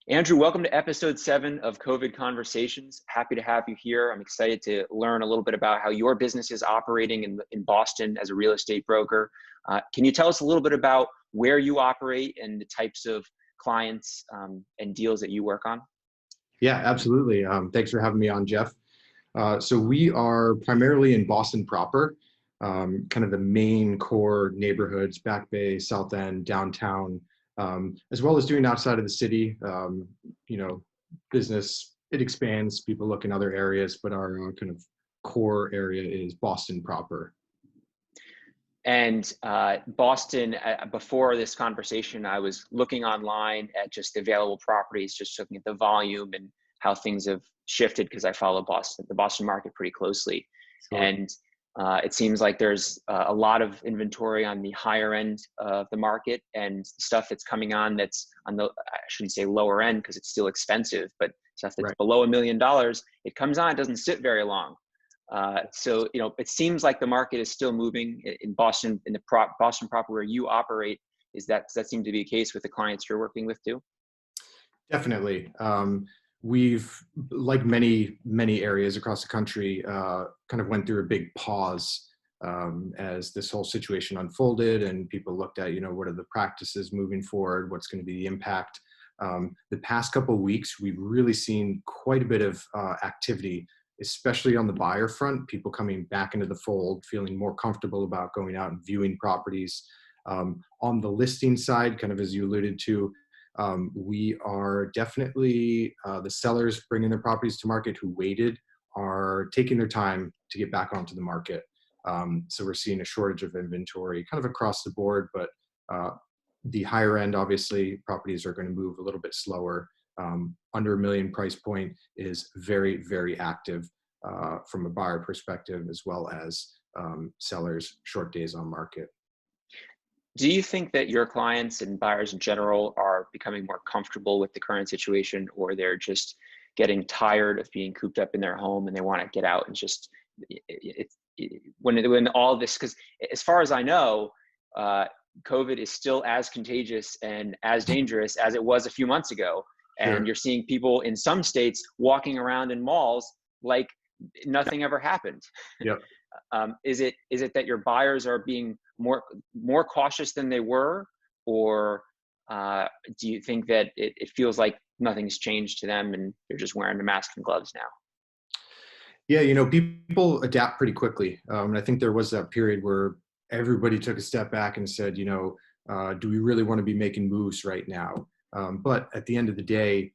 Andrew, welcome to episode 7 of COVID Conversations. Happy to have you here. I'm excited to learn a little bit about how your business is operating in Boston as a real estate broker. Can you tell us a little bit about where you operate and the types of clients and deals that you work on? Yeah, absolutely. Thanks for having me on, Jeff. So we are primarily in Boston proper, kind of the main core neighborhoods, Back Bay, South End, downtown, as well as doing outside of the city. Business, it expands, people look in other areas, but our kind of core area is Boston proper. And Boston, before this conversation, I was looking online at just available properties, just looking at the volume and how things have shifted because I follow the Boston market pretty closely. Sure. And it seems like there's a lot of inventory on the higher end of the market, and stuff that's coming on that's on the, I shouldn't say lower end because it's still expensive, but stuff that's Right. below $1 million, it comes on, it doesn't sit very long. So it seems like the market is still moving in Boston, in the Boston proper where you operate. Does that seem to be the case with the clients you're working with too? Definitely. We've, like many areas across the country, kind of went through a big pause as this whole situation unfolded and people looked at, what are the practices moving forward? What's going to be the impact? The past couple of weeks, we've really seen quite a bit of activity, especially on the buyer front, people coming back into the fold, feeling more comfortable about going out and viewing properties. On the listing side, kind of as you alluded to, we are definitely, the sellers bringing their properties to market who waited are taking their time to get back onto the market. So we're seeing a shortage of inventory kind of across the board, but the higher end, obviously, properties are going to move a little bit slower. Under $1 million price point is very, very active from a buyer perspective, as well as sellers short days on market. Do you think that your clients and buyers in general are becoming more comfortable with the current situation, or they're just getting tired of being cooped up in their home and they want to get out and just when all this, because as far as I know, COVID is still as contagious and as dangerous as it was a few months ago. Sure. And you're seeing people in some states walking around in malls like nothing ever happened. Yep. Is it that your buyers are being more cautious than they were, or do you think that it feels like nothing's changed to them and they're just wearing a mask and gloves now? Yeah, people adapt pretty quickly. And I think there was that period where everybody took a step back and said, do we really want to be making moves right now? But at the end of the day,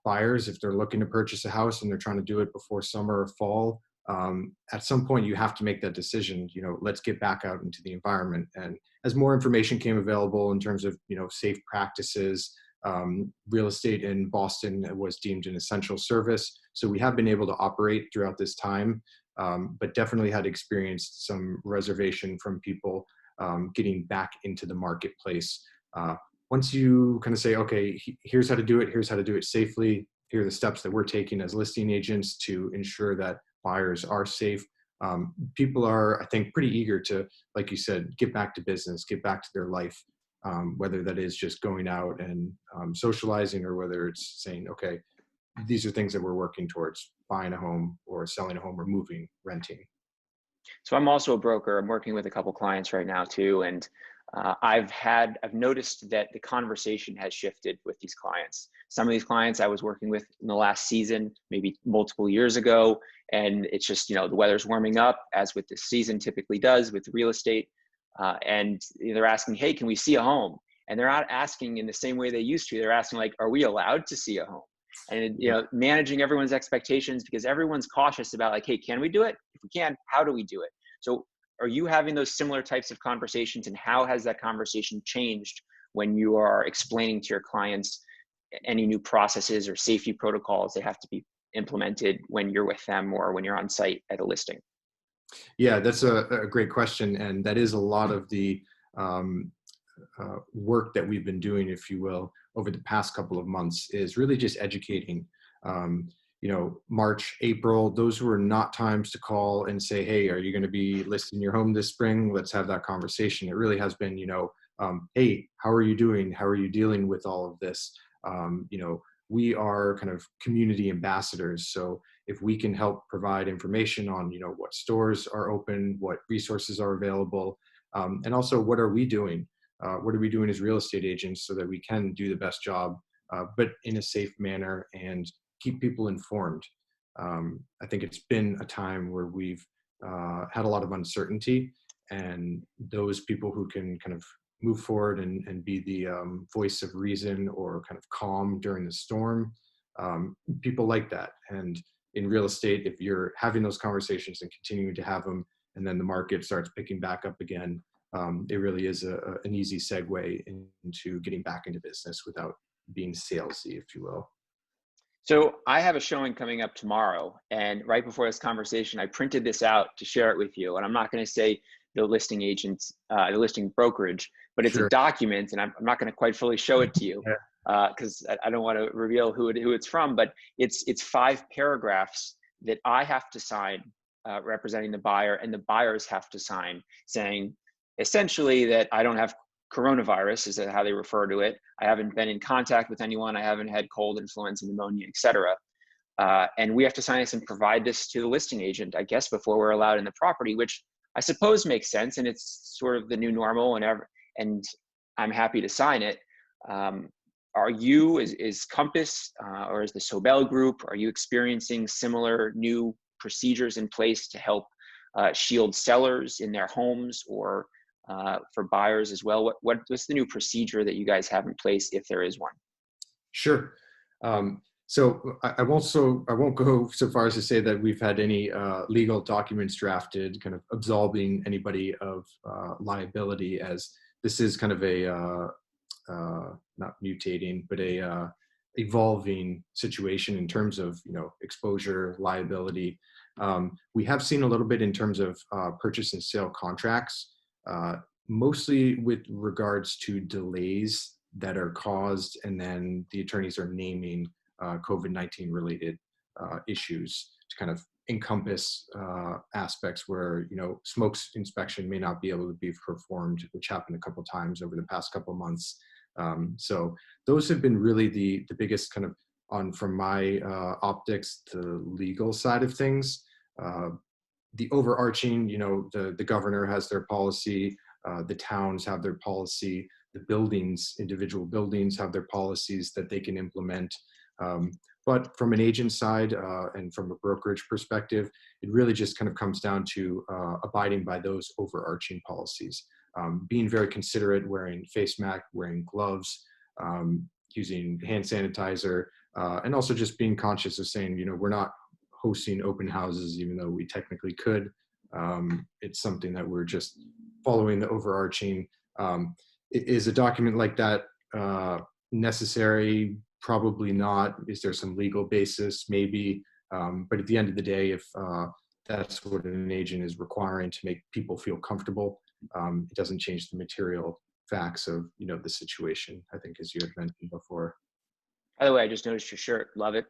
buyers, if they're looking to purchase a house and they're trying to do it before summer or fall, at some point you have to make that decision. Let's get back out into the environment. And as more information came available in terms of safe practices, real estate in Boston was deemed an essential service, so we have been able to operate throughout this time, but definitely had experienced some reservation from people getting back into the marketplace. Once you kind of say, okay, here's how to do it safely, here are the steps that we're taking as listing agents to ensure that buyers are safe. People are, I think, pretty eager to, like you said, get back to business, get back to their life, whether that is just going out and socializing, or whether it's saying, okay, these are things that we're working towards, buying a home or selling a home or moving, renting. So I'm also a broker. I'm working with a couple clients right now too, and I've noticed that the conversation has shifted with these clients. Some of these clients I was working with in the last season, maybe multiple years ago, and it's just, the weather's warming up, as with the season typically does with real estate. And they're asking, hey, can we see a home? And they're not asking in the same way they used to. They're asking like, are we allowed to see a home? And, managing everyone's expectations, because everyone's cautious about like, hey, can we do it? If we can, how do we do it? So are you having those similar types of conversations, and how has that conversation changed when you are explaining to your clients any new processes or safety protocols that have to be implemented when you're with them or when you're on site at a listing? Yeah, that's a great question. And that is a lot of the work that we've been doing, if you will, over the past couple of months, is really just educating. March, April, those were not times to call and say, hey, are you going to be listing your home this spring? Let's have that conversation. It really has been, hey, how are you doing? How are you dealing with all of this? You know, we are kind of community ambassadors. So if we can help provide information on, you know, what stores are open, what resources are available, and also what are we doing? What are we doing as real estate agents so that we can do the best job, but in a safe manner and keep people informed? I think it's been a time where we've had a lot of uncertainty, and those people who can kind of move forward and be the voice of reason or kind of calm during the storm, people like that. And in real estate, if you're having those conversations and continuing to have them, and then the market starts picking back up again, it really is an easy segue into getting back into business without being salesy, if you will. So I have a showing coming up tomorrow, and right before this conversation, I printed this out to share it with you. And I'm not going to say the listing agents, the listing brokerage, but it's a Sure. document, and I'm not going to quite fully show it to you Yeah. because I don't want to reveal who it's from. But it's 5 paragraphs that I have to sign representing the buyer, and the buyers have to sign, saying essentially that I don't have coronavirus, is how they refer to it. I haven't been in contact with anyone. I haven't had cold, influenza, pneumonia, etc. And we have to sign this and provide this to the listing agent, I guess, before we're allowed in the property, which I suppose makes sense. And it's sort of the new normal, and I'm happy to sign it. Are you, is Compass or is the Sobel group, are you experiencing similar new procedures in place to help shield sellers in their homes, or for buyers as well? What's the new procedure that you guys have in place, if there is one? Sure. So I won't go so far as to say that we've had any legal documents drafted, kind of absolving anybody of liability, as this is kind of a not mutating, but a evolving situation in terms of, you know, exposure, liability. We have seen a little bit in terms of purchase and sale contracts, mostly with regards to delays that are caused, and then the attorneys are naming COVID-19 related issues to kind of encompass aspects where, you know, smoke inspection may not be able to be performed, which happened a couple times over the past couple months. So those have been really the biggest kind of, on from my optics, the legal side of things. The overarching, you know, the governor has their policy, the towns have their policy, the buildings, individual buildings have their policies that they can implement. But from an agent side and from a brokerage perspective, it really just kind of comes down to abiding by those overarching policies. Being very considerate, wearing face mask, wearing gloves, using hand sanitizer, and also just being conscious of saying, you know, we're not hosting open houses, even though we technically could. It's something that we're just following the overarching. Is a document like that necessary? Probably not. Is there some legal basis? Maybe. But at the end of the day, if that's what an agent is requiring to make people feel comfortable, it doesn't change the material facts of, you know, the situation, I think, as you had mentioned before. By the way, I just noticed your shirt. Love it.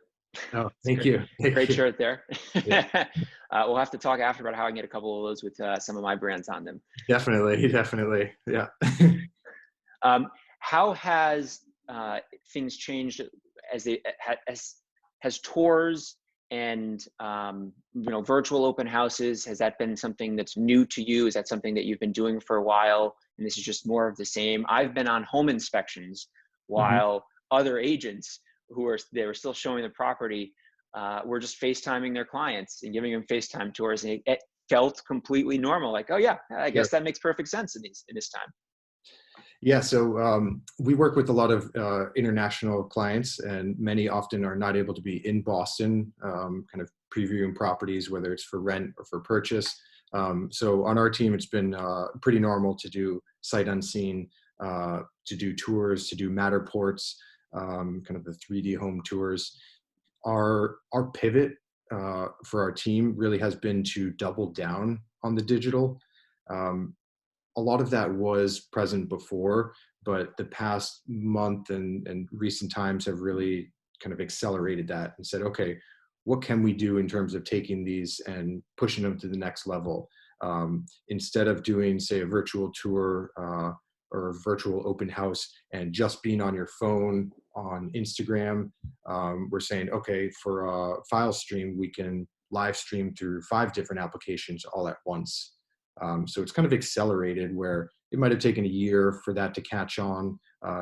Oh, It's thank you. Thank great you. shirt there. Yeah, We'll have to talk after about how I can get a couple of those with some of my brands on them. definitely. Definitely. Yeah. How has things changed as has tours and you know, virtual open houses? Has that been something that's new to you? Is that something that you've been doing for a while, and this is just more of the same? I've been on home inspections Mhm. while other agents they were still showing the property were just FaceTiming their clients and giving them FaceTime tours, and it felt completely normal. Like, oh yeah, I Sure. guess that makes perfect sense in this time. Yeah, so we work with a lot of international clients, and many often are not able to be in Boston, kind of previewing properties, whether it's for rent or for purchase. So on our team, it's been pretty normal to do sight unseen, to do tours, to do Matterports, kind of the 3D home tours. Our pivot for our team really has been to double down on the digital. Um, a lot of that was present before, but the past month and recent times have really kind of accelerated that and said, okay, what can we do in terms of taking these and pushing them to the next level? Instead of doing, say, a virtual tour or virtual open house and just being on your phone on Instagram. We're saying, okay, for a file stream, we can live stream through 5 different applications all at once. So it's kind of accelerated where it might have taken a year for that to catch on.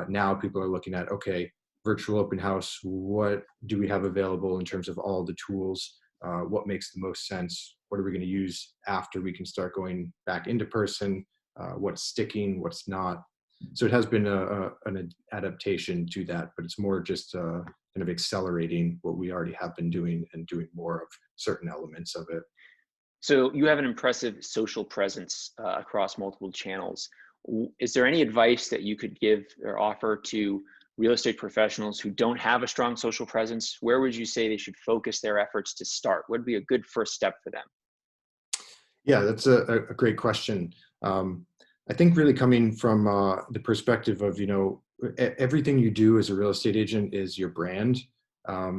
Now people are looking at, okay, virtual open house, what do we have available in terms of all the tools? What makes the most sense? What are we going to use after we can start going back into person? What's sticking, what's not? So it has been an adaptation to that, but it's more just kind of accelerating what we already have been doing and doing more of certain elements of it. So you have an impressive social presence across multiple channels. Is there any advice that you could give or offer to real estate professionals who don't have a strong social presence? Where would you say they should focus their efforts to start? What would be a good first step for them? Yeah, that's a great question. I think really coming from the perspective of, everything you do as a real estate agent is your brand.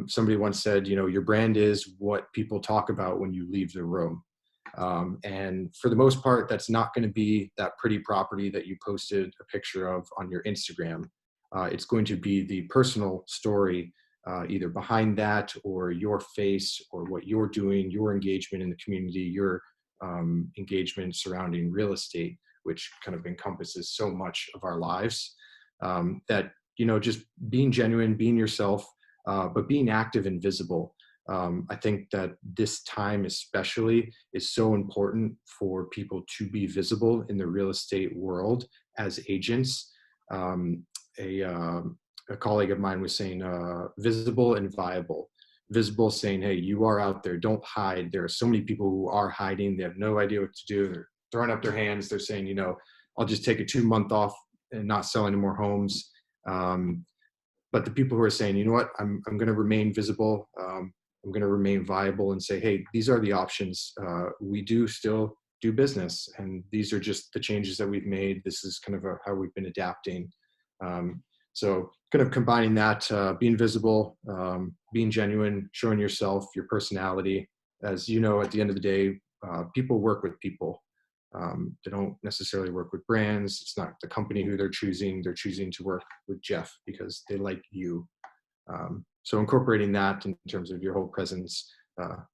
Somebody once said, your brand is what people talk about when you leave the room. And for the most part, that's not going to be that pretty property that you posted a picture of on your Instagram. It's going to be the personal story, either behind that or your face or what you're doing, your engagement in the community, your engagement surrounding real estate, which kind of encompasses so much of our lives. That, just being genuine, being yourself, but being active and visible. I think that this time especially is so important for people to be visible in the real estate world as agents. A, a colleague of mine was saying visible and viable. Visible, saying, hey, you are out there, don't hide. There are so many people who are hiding. They have no idea what to do. They're throwing up their hands. They're saying, I'll just take a 2-month off and not sell any more homes. But the people who are saying, you know what, I'm going to remain visible. I'm going to remain viable and say, hey, these are the options. We do still do business. And these are just the changes that we've made. This is kind of how we've been adapting. So kind of combining that, being visible, being genuine, showing yourself, your personality. As you know, at the end of the day, people work with people. They don't necessarily work with brands. It's not the company who they're choosing. They're choosing to work with Jeff because they like you. So incorporating that in terms of your whole presence,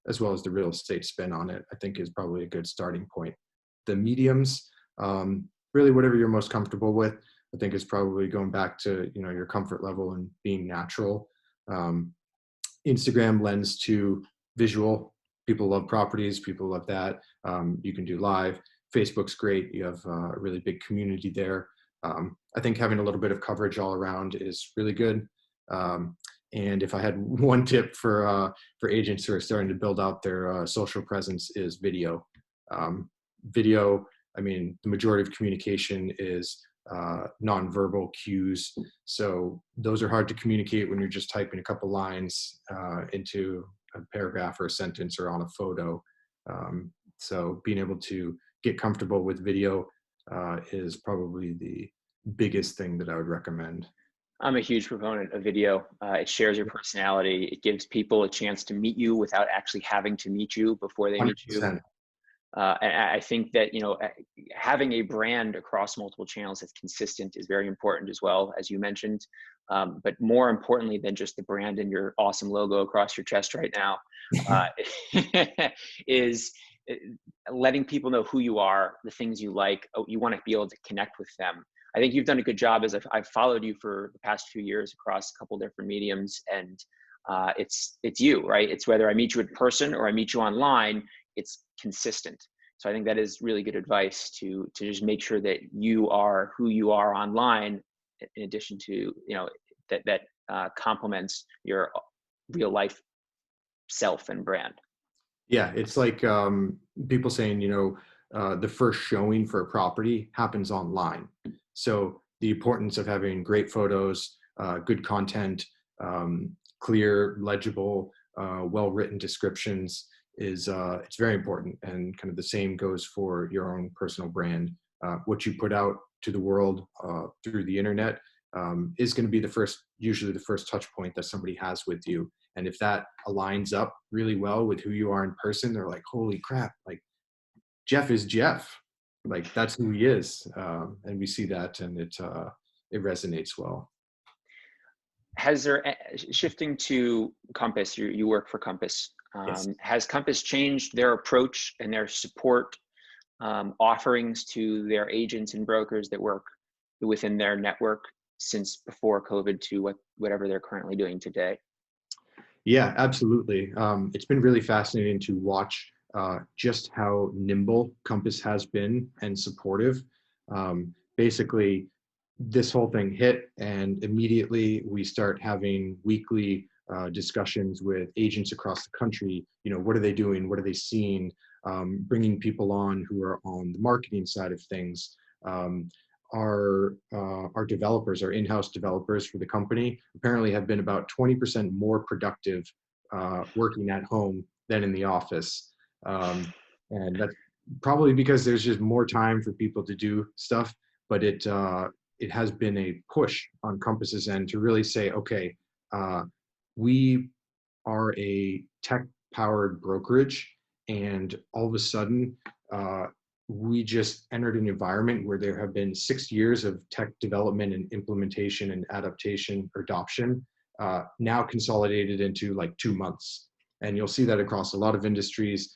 as well as the real estate spin on it, I think is probably a good starting point. The mediums, really whatever you're most comfortable with, I think is probably going back to, your comfort level and being natural. Instagram lends to visual. People love properties. People love that. You can do live. Facebook's great. You have a really big community there. I think having a little bit of coverage all around is really good. And if I had one tip for agents who are starting to build out their social presence is video. Video, I mean, the majority of communication is nonverbal cues. So those are hard to communicate when you're just typing a couple lines into a paragraph or a sentence or on a photo. So being able to get comfortable with video is probably the biggest thing that I would recommend. I'm a huge proponent of video. It shares your personality. It gives people a chance to meet you without actually having to meet you before they meet you. 100%. And I think that, having a brand across multiple channels that's consistent is very important as well, as you mentioned. But more importantly than just the brand and your awesome logo across your chest right now, is letting people know who you are, the things you like. You want to be able to connect with them. I think you've done a good job as I've followed you for the past few years across a couple different mediums, and it's you, right? It's whether I meet you in person or I meet you online, it's consistent. So I think that is really good advice to just make sure that you are who you are online, in addition to, that complements your real life self and brand. Yeah, it's like people saying, the first showing for a property happens online. So the importance of having great photos, good content, clear, legible, well-written descriptions is it's very important. And kind of the same goes for your own personal brand. What you put out to the world through the internet is going to be usually the first touch point that somebody has with you. And if that aligns up really well with who you are in person, they're like, holy crap, like Jeff is Jeff. like that's who he is, and we see that, and it resonates well. Has there, shifting to Compass, you work for Compass, Yes. has Compass changed their approach and their support offerings to their agents and brokers that work within their network since before COVID to whatever they're currently doing today? Yeah, absolutely. It's been really fascinating to watch just how nimble Compass has been and supportive. Basically, this whole thing hit, and immediately we start having weekly discussions with agents across the country. You know, what are they doing? What are they seeing? Bringing people on who are on the marketing side of things. Um, our developers, our in-house developers for the company, apparently have been about 20% more productive working at home than in the office, and that's probably because there's just more time for people to do stuff. But it has been a push on Compass's end to really say, okay, uh, we are a tech-powered brokerage, and all of a sudden, uh, we just entered an environment where there have been 6 years of tech development and implementation and adaptation or adoption, now consolidated into like 2 months. And you'll see that across a lot of industries.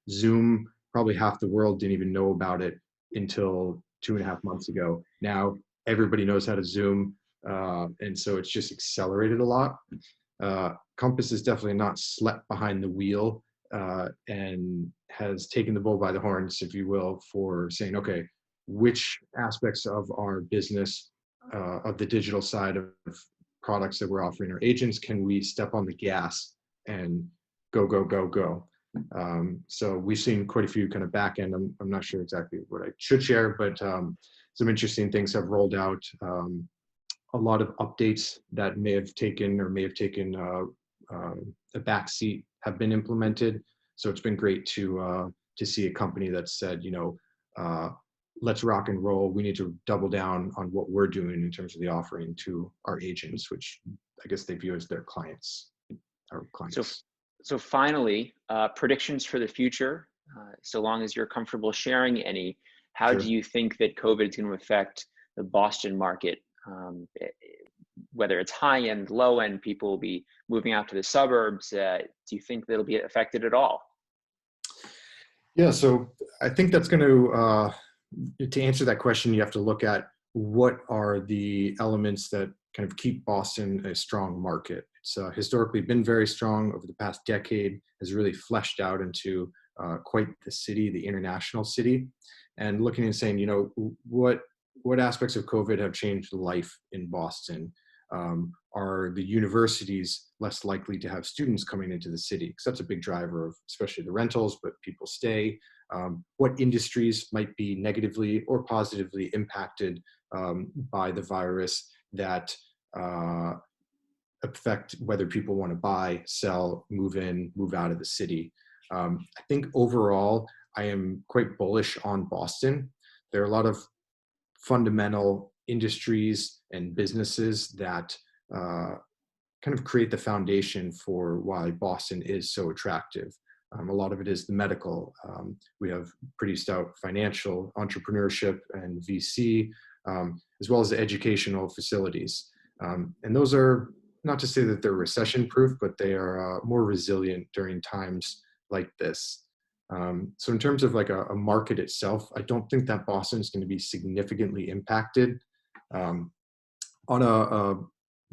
Zoom, probably half the world didn't even know about it until 2.5 months ago. Now everybody knows how to Zoom. And so it's just accelerated a lot. Compass is definitely not slept behind the wheel, and has taken the bull by the horns, if you will, for saying, okay, which aspects of our business, of the digital side of products that we're offering our agents, can we step on the gas and go, go, go, go? So we've seen quite a few kind of back end. I'm not sure exactly what I should share, but some interesting things have rolled out. A lot of updates that may have taken a back seat have been implemented. So it's been great to see a company that said, you know, let's rock and roll. We need to double down on what we're doing in terms of the offering to our agents, which I guess they view as their clients, our So, clients. so finally, predictions for the future. So long as you're comfortable sharing any, how do Sure. you think that COVID is going to affect the Boston market? Whether it's high end, low end, people will be moving out to the suburbs. Do you think that'll be affected at all? Yeah, so I think that's going to answer that question, you have to look at what are the elements that kind of keep Boston a strong market. It's historically been very strong over the past decade, has really fleshed out into quite the city, the international city, and looking and saying, you know, what aspects of COVID have changed life in Boston? Are the universities less likely to have students coming into the city? Because that's a big driver of especially the rentals, but people stay. What industries might be negatively or positively impacted by the virus that affect whether people want to buy, sell, move in, move out of the city? I think overall, I am quite bullish on Boston. There are a lot of fundamental industries and businesses that kind of create the foundation for why Boston is so attractive. A lot of it is the medical. We have pretty stout financial entrepreneurship and VC, as well as the educational facilities. And those are not to say that they're recession proof, but they are more resilient during times like this. So in terms of like a market itself, I don't think that Boston is going to be significantly impacted. On a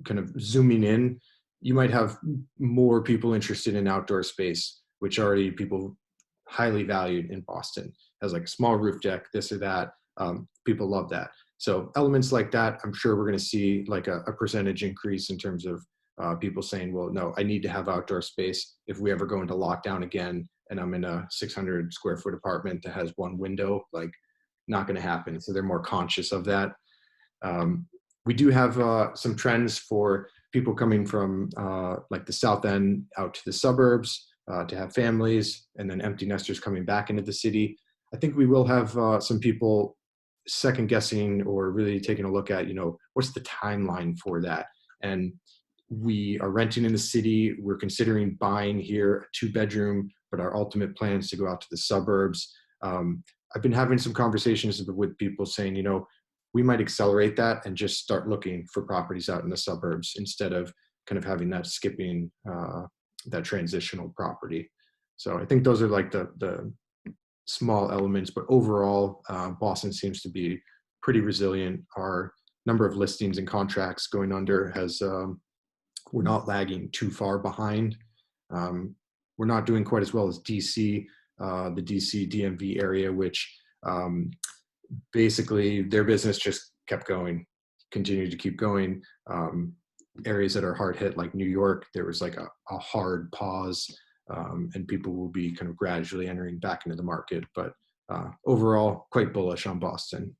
kind of zooming in, you might have more people interested in outdoor space, which already people highly valued in Boston. Has like a small roof deck, this or that. People love that. So elements like that, I'm sure we're going to see like a percentage increase in terms of people saying, well, no, I need to have outdoor space if we ever go into lockdown again and I'm in a 600 square foot apartment that has one window, like not going to happen. So they're more conscious of that. We do have some trends for people coming from like the South End out to the suburbs to have families, and then empty nesters coming back into the city. I think we will have some people second guessing or really taking a look at, you know, what's the timeline for that? And we are renting in the city. We're considering buying here a 2-bedroom, but our ultimate plan is to go out to the suburbs. I've been having some conversations with people saying, you know, we might accelerate that and just start looking for properties out in the suburbs instead of kind of having that skipping that transitional property. So I think those are like the small elements, but overall, Boston seems to be pretty resilient. Our number of listings and contracts going under has, we're not lagging too far behind. We're not doing quite as well as DC, the DC DMV area, which basically their business just kept going, continued to keep going. Areas that are hard hit, like New York, there was like a hard pause, and people will be kind of gradually entering back into the market. But overall, quite bullish on Boston.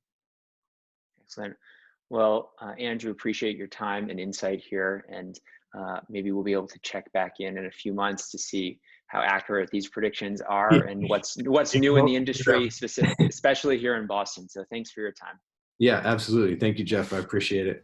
Excellent. Well, Andrew, appreciate your time and insight here, and maybe we'll be able to check back in a few months to see how accurate these predictions are and what's new in the industry, especially here in Boston. So thanks for your time. Yeah, absolutely. Thank you, Jeff. I appreciate it.